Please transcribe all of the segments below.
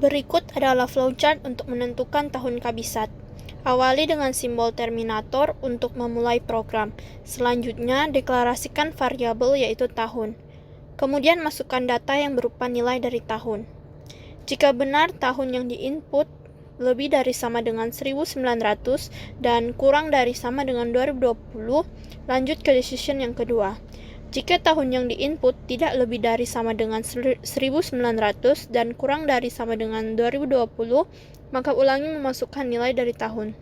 Berikut adalah flowchart untuk menentukan tahun kabisat. Awali dengan simbol terminator untuk memulai program. Selanjutnya, deklarasikan variabel yaitu tahun. Kemudian masukkan data yang berupa nilai dari tahun. Jika benar tahun yang diinput lebih dari sama dengan 1900 dan kurang dari sama dengan 2020, lanjut ke decision yang kedua. Jika tahun yang diinput tidak lebih dari sama dengan 1900 dan kurang dari sama dengan 2020, maka ulangi memasukkan nilai dari tahun.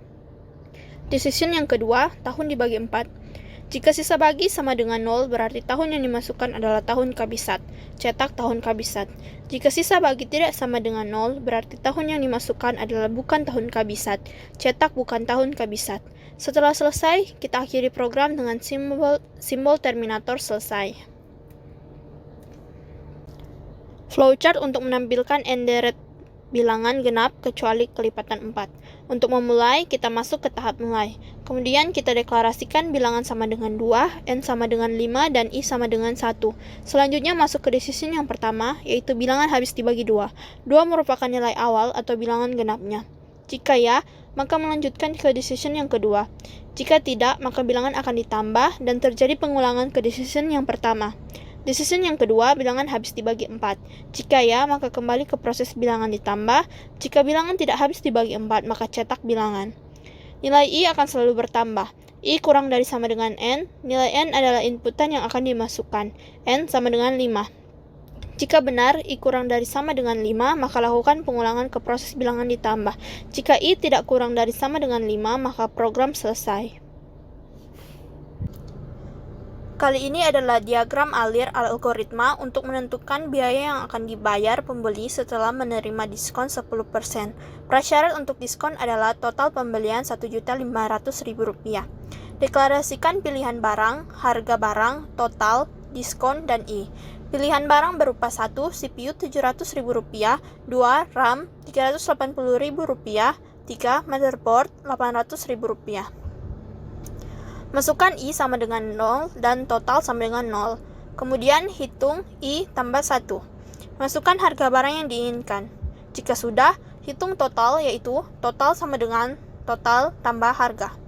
Decision yang kedua, tahun dibagi 4. Jika sisa bagi sama dengan 0, berarti tahun yang dimasukkan adalah tahun kabisat. Cetak tahun kabisat. Jika sisa bagi tidak sama dengan 0, berarti tahun yang dimasukkan adalah bukan tahun kabisat. Cetak bukan tahun kabisat. Setelah selesai, kita akhiri program dengan simbol terminator selesai. Flowchart untuk menampilkan enderet bilangan genap kecuali kelipatan 4. Untuk memulai, kita masuk ke tahap mulai. Kemudian kita deklarasikan bilangan sama dengan 2, N sama dengan 5, dan I sama dengan 1. Selanjutnya masuk ke decision yang pertama, yaitu bilangan habis dibagi 2. 2 merupakan nilai awal atau bilangan genapnya. Jika ya, maka melanjutkan ke decision yang kedua. Jika tidak, maka bilangan akan ditambah dan terjadi pengulangan ke decision yang pertama. Decision yang kedua, bilangan habis dibagi 4. Jika ya, maka kembali ke proses bilangan ditambah. Jika bilangan tidak habis dibagi 4, maka cetak bilangan. Nilai I akan selalu bertambah. I kurang dari sama dengan N. Nilai N adalah inputan yang akan dimasukkan. N sama dengan 5. Jika benar, I kurang dari sama dengan 5, maka lakukan pengulangan ke proses bilangan ditambah. Jika I tidak kurang dari sama dengan 5, maka program selesai. Kali ini adalah diagram alir algoritma untuk menentukan biaya yang akan dibayar pembeli setelah menerima diskon 10%. Prasyarat untuk diskon adalah total pembelian Rp1.500.000. Deklarasikan pilihan barang, harga barang, total, diskon, dan I. Pilihan barang berupa 1. CPU Rp700.000, 2. RAM Rp380.000, 3. Motherboard Rp800.000. Masukkan I sama dengan 0 dan total sama dengan 0. Kemudian hitung I tambah 1. Masukkan harga barang yang diinginkan. Jika sudah, hitung total, yaitu total sama dengan total tambah harga.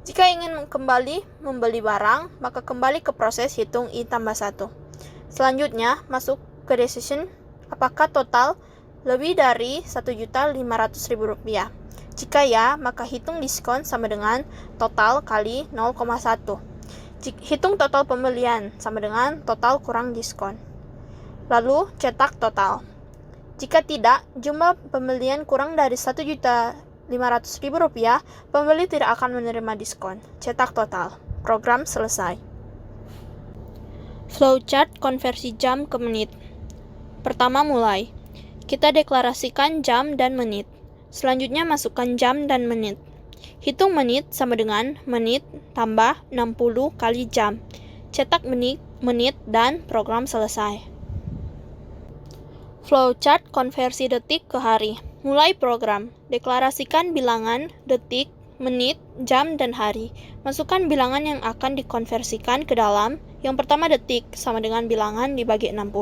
Jika ingin kembali membeli barang, maka kembali ke proses hitung I tambah 1. Selanjutnya, masuk ke decision apakah total lebih dari Rp1.500.000. Jika ya, maka hitung diskon sama dengan total kali 0,1. Hitung total pembelian sama dengan total kurang diskon. Lalu cetak total. Jika tidak, jumlah pembelian kurang dari Rp1.500.000, pembeli tidak akan menerima diskon. Cetak total. Program selesai. Flowchart konversi jam ke menit. Pertama mulai. Kita deklarasikan jam dan menit. Selanjutnya masukkan jam dan menit. Hitung menit sama dengan menit tambah 60 kali jam. Cetak menit dan program selesai. Flowchart konversi detik ke hari. Mulai program. Deklarasikan bilangan detik, menit, jam, dan hari. Masukkan bilangan yang akan dikonversikan ke dalam. Yang pertama detik sama dengan bilangan dibagi 60.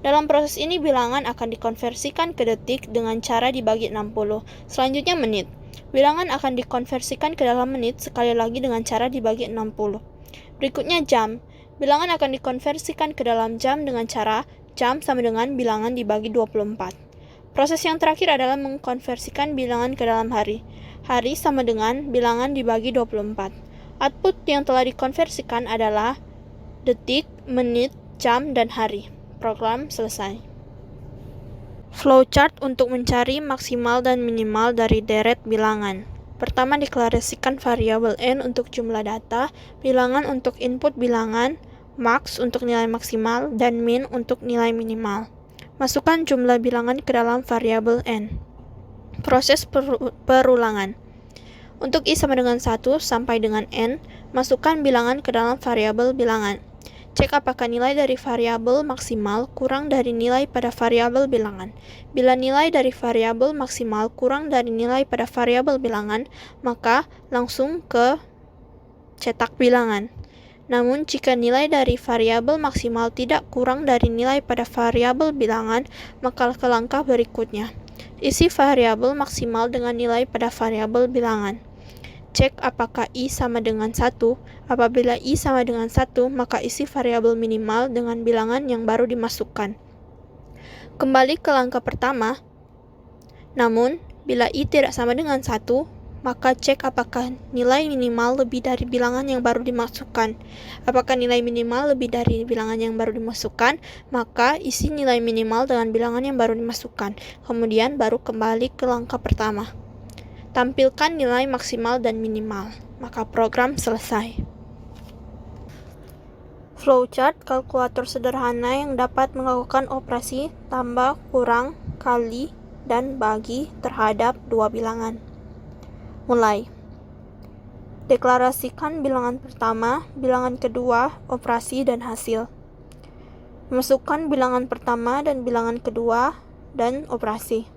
Dalam proses ini bilangan akan dikonversikan ke detik dengan cara dibagi 60. Selanjutnya menit. Bilangan akan dikonversikan ke dalam menit sekali lagi dengan cara dibagi 60. Berikutnya jam. Bilangan akan dikonversikan ke dalam jam dengan cara jam sama dengan bilangan dibagi 24. Proses yang terakhir adalah mengkonversikan bilangan ke dalam hari. Hari sama dengan bilangan dibagi 24. Output yang telah dikonversikan adalah detik, menit, jam, dan hari. Program selesai. Flowchart untuk mencari maksimal dan minimal dari deret bilangan. Pertama, deklarasikan variabel N untuk jumlah data, bilangan untuk input bilangan, max untuk nilai maksimal, dan min untuk nilai minimal. Masukkan jumlah bilangan ke dalam variabel N. Proses perulangan. Untuk I sama dengan 1 sampai dengan N, masukkan bilangan ke dalam variabel bilangan. Cek apakah nilai dari variabel maksimal kurang dari nilai pada variabel bilangan. Bila nilai dari variabel maksimal kurang dari nilai pada variabel bilangan, maka langsung ke cetak bilangan. Namun, jika nilai dari variabel maksimal tidak kurang dari nilai pada variabel bilangan, maka ke langkah berikutnya. Isi variabel maksimal dengan nilai pada variabel bilangan. Cek apakah I sama dengan 1. Apabila I sama dengan 1, maka isi variabel minimal dengan bilangan yang baru dimasukkan. Kembali ke langkah pertama. Namun, bila I tidak sama dengan 1, maka cek apakah nilai minimal lebih dari bilangan yang baru dimasukkan. Apakah nilai minimal lebih dari bilangan yang baru dimasukkan, maka isi nilai minimal dengan bilangan yang baru dimasukkan. Kemudian baru kembali ke langkah pertama. Tampilkan nilai maksimal dan minimal, maka program selesai. Flowchart kalkulator sederhana yang dapat melakukan operasi tambah, kurang, kali, dan bagi terhadap dua bilangan. Mulai. Deklarasikan bilangan pertama, bilangan kedua, operasi dan hasil. Masukkan bilangan pertama dan bilangan kedua dan operasi.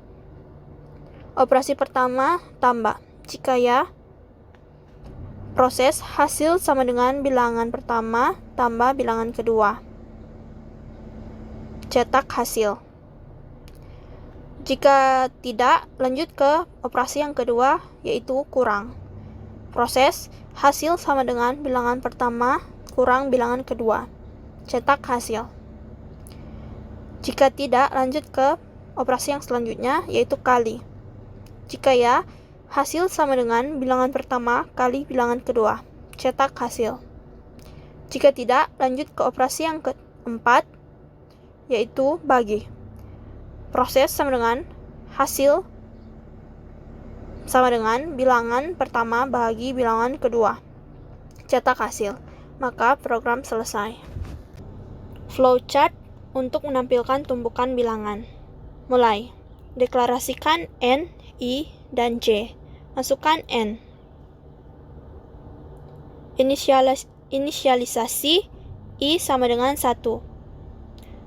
Operasi pertama, tambah. Jika ya, proses hasil sama dengan bilangan pertama tambah bilangan kedua. Cetak hasil. Jika tidak, lanjut ke operasi yang kedua, yaitu kurang. Proses hasil sama dengan bilangan pertama kurang bilangan kedua. Cetak hasil. Jika tidak, lanjut ke operasi yang selanjutnya, yaitu kali. Jika ya, hasil sama dengan bilangan pertama kali bilangan kedua. Cetak hasil. Jika tidak, lanjut ke operasi yang keempat, yaitu bagi. Proses sama dengan hasil sama dengan bilangan pertama bagi bilangan kedua. Cetak hasil. Maka program selesai. Flowchart untuk menampilkan tumpukan bilangan. Mulai. Deklarasikan N, I, dan J. Masukkan N. Inisialisasi I sama dengan 1.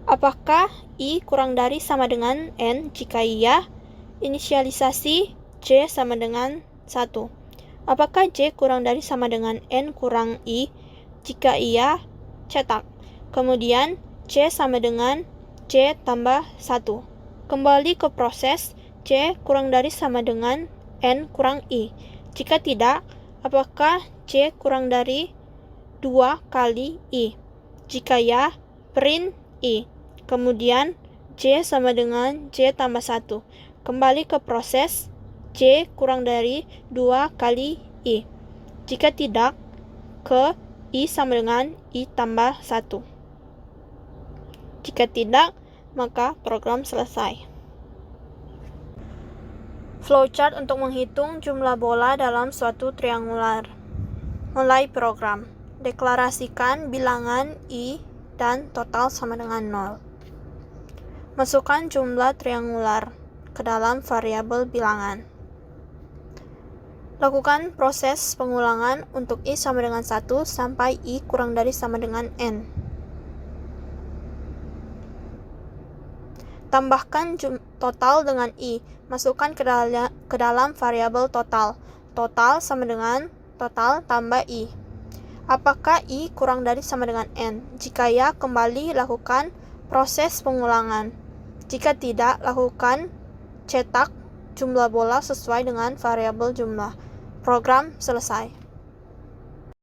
Apakah I kurang dari sama dengan N? Jika iya, inisialisasi J sama dengan 1. Apakah J kurang dari sama dengan N kurang I? Jika iya, cetak. Kemudian, J sama dengan J tambah 1. Kembali ke proses, J kurang dari sama dengan N kurang I. Jika tidak, apakah J kurang dari 2 kali I? Jika ya, print I. Kemudian, J sama dengan J tambah 1. Kembali ke proses, J kurang dari 2 kali I. Jika tidak, ke I sama dengan I tambah 1. Jika tidak, maka program selesai. Flowchart untuk menghitung jumlah bola dalam suatu triangular. Mulai program. Deklarasikan bilangan I dan total sama dengan 0. Masukkan jumlah triangular ke dalam variabel bilangan. Lakukan proses pengulangan untuk I sama dengan 1 sampai I kurang dari sama dengan N. Tambahkan total dengan I. Masukkan ke dalam variabel total. Total sama dengan total tambah I. Apakah I kurang dari sama dengan N? Jika ya, kembali lakukan proses pengulangan. Jika tidak, lakukan cetak jumlah bola sesuai dengan variabel jumlah. Program selesai.